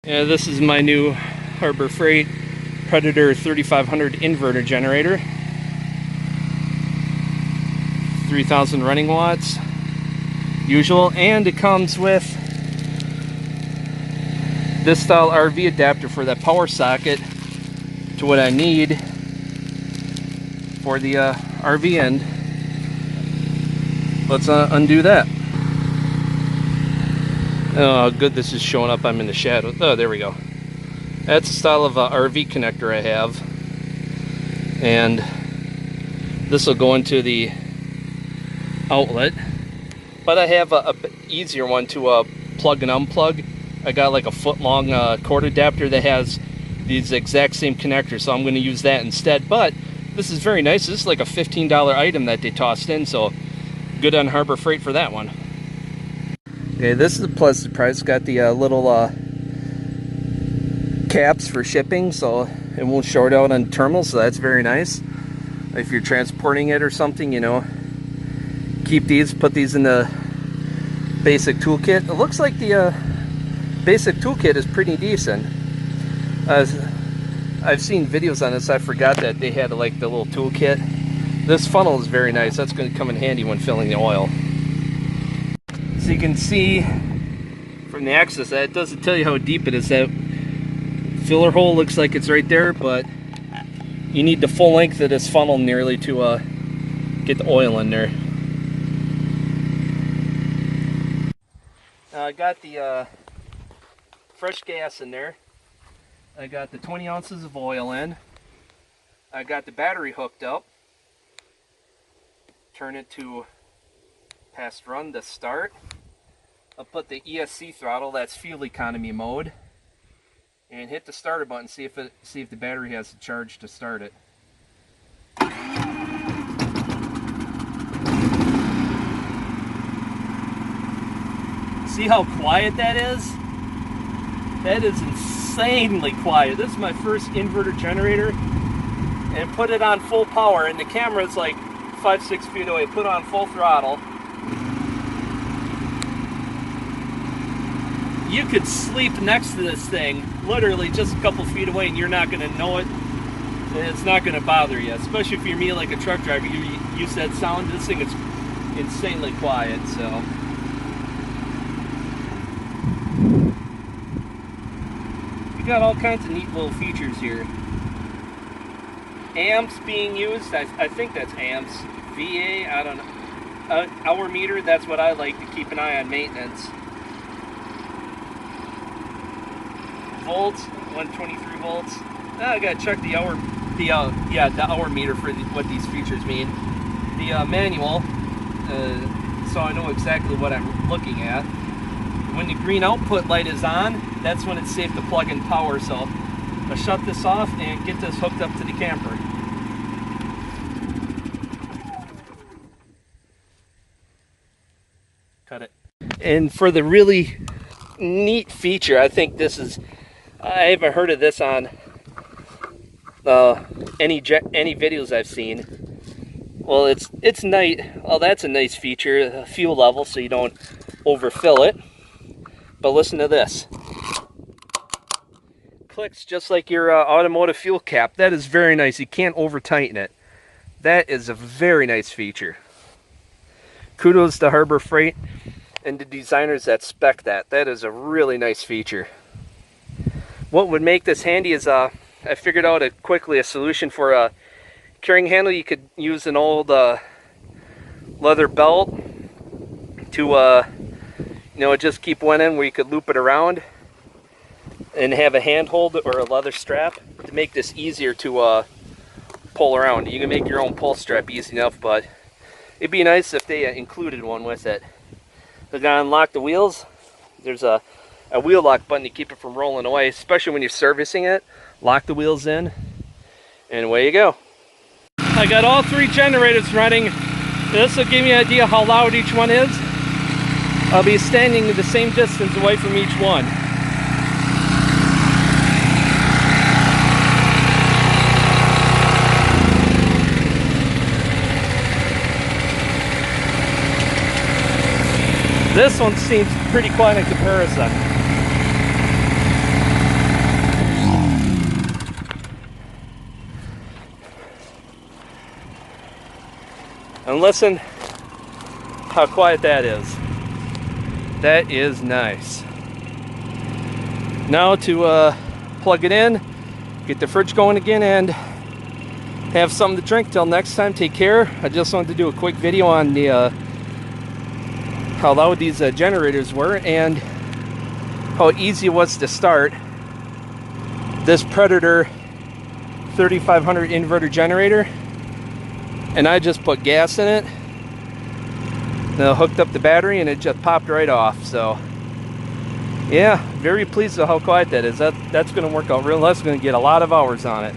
Yeah, this is my new Harbor Freight Predator 3500 inverter generator. 3000 running watts, usual, and it comes with this style RV adapter for that power socket to what I need for the RV end. Let's undo that. Oh, good, this is showing up. I'm in the shadow. Oh, there we go. That's the style of RV connector I have, and this will go into the outlet. But I have a easier one to plug and unplug. I got like a foot-long cord adapter that has these exact same connectors, so I'm going to use that instead. But this is very nice. This is like a $15 item that they tossed in, so good on Harbor Freight for that one. Okay, this is a pleasant surprise. It's got the little caps for shipping, so it won't short out on terminals, so that's very nice. If you're transporting it or something, you know, keep these, put these in the basic toolkit. It looks like the basic toolkit is pretty decent. I've seen videos on this. I forgot that they had like the little toolkit. This funnel is very nice. That's going to come in handy when filling the oil. So you can see from the axis that it doesn't tell you how deep it is. That filler hole looks like it's right there, but you need the full length of this funnel nearly to get the oil in there. I got the fresh gas in there. I got the 20 ounces of oil in. I got the battery hooked up. Turn it to past run to start. I'll put the ESC throttle, that's fuel economy mode, and hit the starter button. See if the battery has a charge to start it. See how quiet that is? That is insanely quiet. This is my first inverter generator, and put it on full power, and the camera is like 5-6 feet away. Put on full throttle. You could sleep next to this thing, literally just a couple feet away, and you're not going to know it. It's not going to bother you, especially if you're me, like a truck driver. You use that sound. This thing is insanely quiet. So you got all kinds of neat little features here. Amps being used. I think that's amps. VA. I don't know. Hour meter. That's what I like to keep an eye on maintenance. Volts, 123 volts. Now I gotta check the hour, the hour meter for what these features mean. The manual, so I know exactly what I'm looking at. When the green output light is on, that's when it's safe to plug in power. So I'll shut this off and get this hooked up to the camper. Cut it. And for the really neat feature, I think this is, I haven't heard of this on any videos I've seen. Well, it's nice. Oh, that's a nice feature, fuel level, so you don't overfill it. But listen to this. Clicks just like your automotive fuel cap. That is very nice. You can't over tighten it. That is a very nice feature. Kudos to Harbor Freight and the designers that spec that. That is a really nice feature. What would make this handy is I figured out quickly a solution for a carrying handle. You could use an old leather belt to just keep one in where you could loop it around and have a handhold or a leather strap to make this easier to pull around. You can make your own pull strap easy enough, but it'd be nice if they included one with it. We're gonna unlock the wheels. There's a wheel lock button to keep it from rolling away, especially when you're servicing it. Lock the wheels in, and away you go. I got all three generators running. This will give me an idea how loud each one is. I'll be standing the same distance away from each one. This one seems pretty quiet in comparison. And listen how quiet that is. That is nice. Now to plug it in, get the fridge going again, and have something to drink. Till next time, take care. I just wanted to do a quick video on the how loud these generators were and how easy it was to start this Predator 3500 inverter generator. And I just put gas in it, then I hooked up the battery, and it just popped right off. So yeah, very pleased with how quiet that is. That's going to work out real. That's going to get a lot of hours on it.